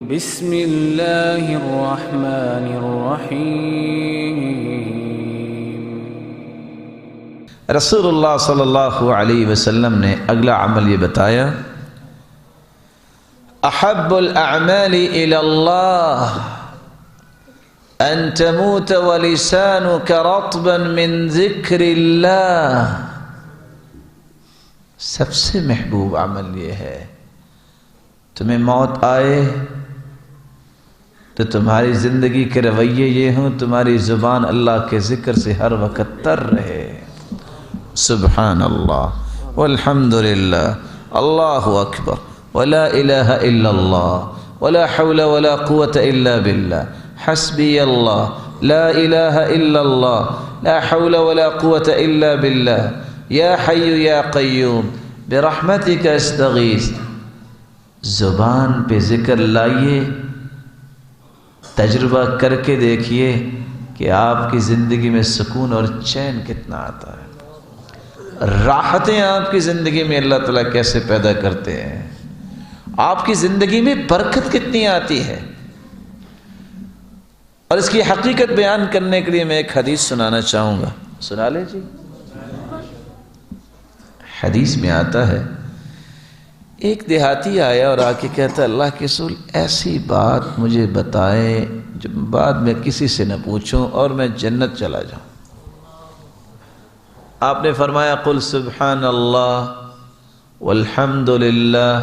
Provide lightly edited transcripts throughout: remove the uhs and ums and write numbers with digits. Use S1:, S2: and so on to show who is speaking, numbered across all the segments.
S1: بسم اللہ الرحمن الرحیم۔
S2: رسول اللہ صلی اللہ علیہ وسلم نے اگلا عمل یہ بتایا، احب الاعمال الی اللہ ان تموت ولسانک رطبا من ذکر اللہ۔ سب سے محبوب عمل یہ ہے تمہیں موت آئے تو تمہاری زندگی کے رویے یہ ہوں، تمہاری زبان اللہ کے ذکر سے ہر وقت تر رہے۔ سبحان اللہ والحمد للہ، اللہ اکبر، ولا الہ الا اللہ، ولا حول ولا قوة الا باللہ، حسبی اللہ، لا الہ الا اللہ، لا حول ولا قوة الا باللہ، یا حی یا قیوم برحمتک استغیث۔ زبان پہ ذکر لائیے، تجربہ کر کے دیکھیے کہ آپ کی زندگی میں سکون اور چین کتنا آتا ہے، راحتیں آپ کی زندگی میں اللہ تعالیٰ کیسے پیدا کرتے ہیں، آپ کی زندگی میں برکت کتنی آتی ہے۔ اور اس کی حقیقت بیان کرنے کے لیے میں ایک حدیث سنانا چاہوں گا، سنا لیں جی۔ حدیث میں آتا ہے، ایک دیہاتی آیا اور آ کے کہتا، اللہ کے رسول ایسی بات مجھے بتائیں جو بعد میں کسی سے نہ پوچھوں اور میں جنت چلا جاؤں۔ آپ نے فرمایا، قل سبحان اللہ والحمد للہ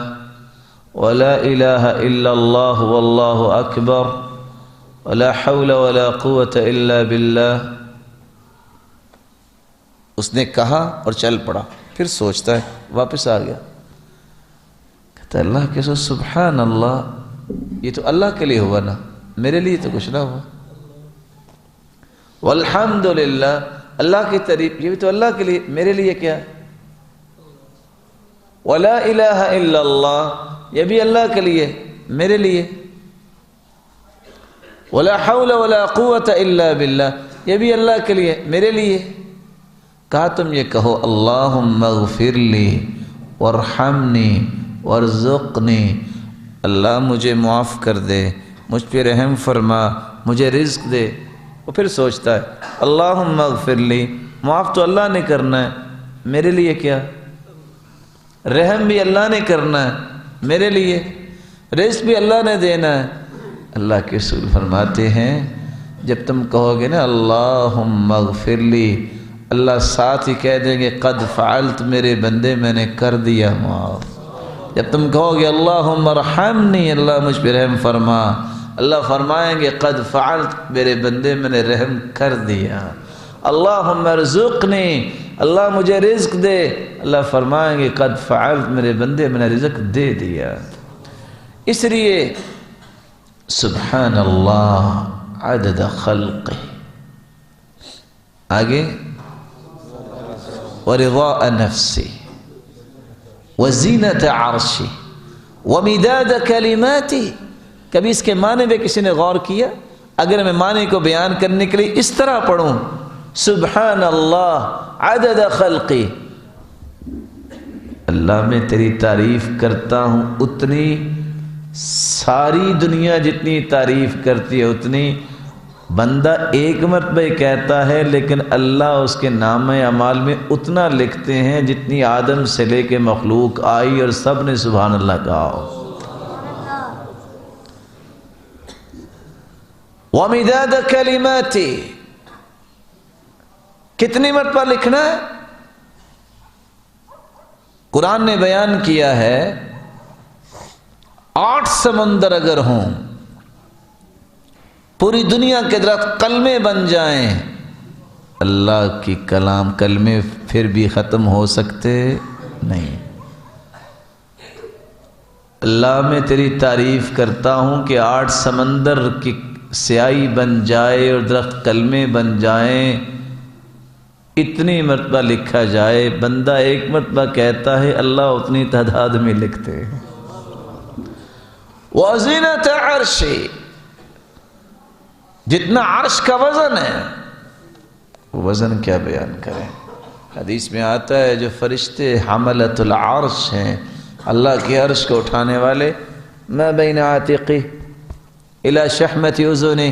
S2: ولا الہ الا اللہ واللہ اکبر ولا حول ولا قوة الا باللہ۔ اس نے کہا اور چل پڑا، پھر سوچتا ہے، واپس آ گیا، کہتا اللہ کے سو سبحان اللہ، یہ تو اللہ کے لیے ہوا نا، میرے لیے تو کچھ نہ ہوا۔ والحمد للہ، اللہ کی تعریف، یہ بھی تو اللہ کے لیے، میرے لیے کیا۔ ولا الہ الا اللہ، یہ بھی اللہ کے لیے، میرے لیے۔ ولا حول ولا قوة الا باللہ، یہ بھی اللہ کے لیے، میرے لیے۔ کہا تم یہ کہو، اللہم اغفر لی وارحمنی وارزقنی، اللہ مجھے معاف کر دے، مجھ پہ رحم فرما، مجھے رزق دے۔ وہ پھر سوچتا ہے، اللہم اغفر لی، معاف تو اللہ نے کرنا ہے، میرے لیے کیا۔ رحم بھی اللہ نے کرنا ہے، میرے لیے۔ رزق بھی اللہ نے دینا ہے۔ اللہ کے رسول فرماتے ہیں، جب تم کہو گے نا اللہم اغفر لی، اللہ ساتھ ہی کہہ دیں گے قد فعلت، میرے بندے میں نے کر دیا معاف۔ جب تم کہو گے اللہم ارحمنی، اللہ مجھ پہ رحم فرما، اللہ فرمائیں گے قد فعلت، میرے بندے میں نے رحم کر دیا۔ اللہم ارزقنی، اللہ مجھے رزق دے، اللہ فرمائیں گے قد فعلت، میرے بندے میں نے رزق دے دیا۔ اس لیے سبحان اللہ عدد خلقہ، آگے ورضاء نفسی وزینت عرشی ومداد کلماتی۔ کبھی اس کے معنی پہ کسی نے غور کیا؟ اگر میں معنی کو بیان کرنے کے لیے اس طرح پڑھوں، سبحان اللہ عدد خلقی، اللہ میں تیری تعریف کرتا ہوں اتنی، ساری دنیا جتنی تعریف کرتی ہے اتنی بندہ ایک مرتبہ کہتا ہے، لیکن اللہ اس کے نام اعمال میں اتنا لکھتے ہیں جتنی آدم سے لے کے مخلوق آئی اور سب نے سبحان اللہ کہا ہو۔ وَمِدَادَ كَلِمَاتِ، کتنی مرتبہ لکھنا ہے؟ قرآن نے بیان کیا ہے 8 سمندر اگر ہوں، پوری دنیا کے درخت کلمے بن جائیں، اللہ کی کلام کلمے پھر بھی ختم ہو سکتے نہیں۔ اللہ میں تیری تعریف کرتا ہوں کہ 8 سمندر کی سیاہی بن جائے اور درخت کلمے بن جائیں، اتنی مرتبہ لکھا جائے، بندہ ایک مرتبہ کہتا ہے، اللہ اتنی تعداد میں لکھتے ہیں۔ وَزِنَةَ عَرْشِ، جتنا عرش کا وزن ہے، وہ وزن کیا بیان کریں۔ حدیث میں آتا ہے جو فرشتے حملۃ العرش ہیں، اللہ کے عرش کو اٹھانے والے، ما بین عاتقی الی شحمت اذنہ،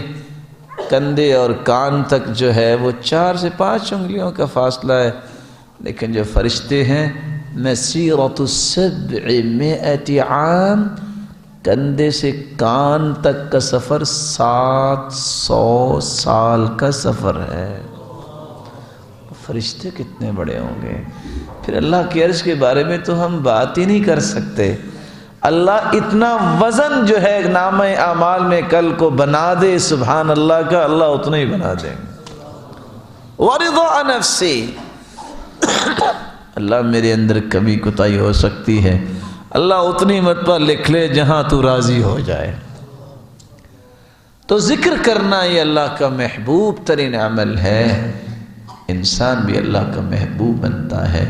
S2: کندھے اور کان تک جو ہے وہ 4 سے 5 انگلیوں کا فاصلہ ہے، لیکن جو فرشتے ہیں مسیرۃ 700 عام، کندھے سے کان تک کا سفر 700 سال کا سفر ہے۔ فرشتے کتنے بڑے ہوں گے؟ پھر اللہ کے عرش کے بارے میں تو ہم بات ہی نہیں کر سکتے۔ اللہ اتنا وزن جو ہے نامہ اعمال میں کل کو بنا دے، سبحان اللہ کا، اللہ اتنا ہی بنا دیں گے۔ ورضا نفسی، اللہ میرے اندر کمی کوتاہی ہو سکتی ہے، اللہ اتنی مرتبہ لکھ لے جہاں تو راضی ہو جائے۔ تو ذکر کرنا یہ اللہ کا محبوب ترین عمل ہے، انسان بھی اللہ کا محبوب بنتا ہے۔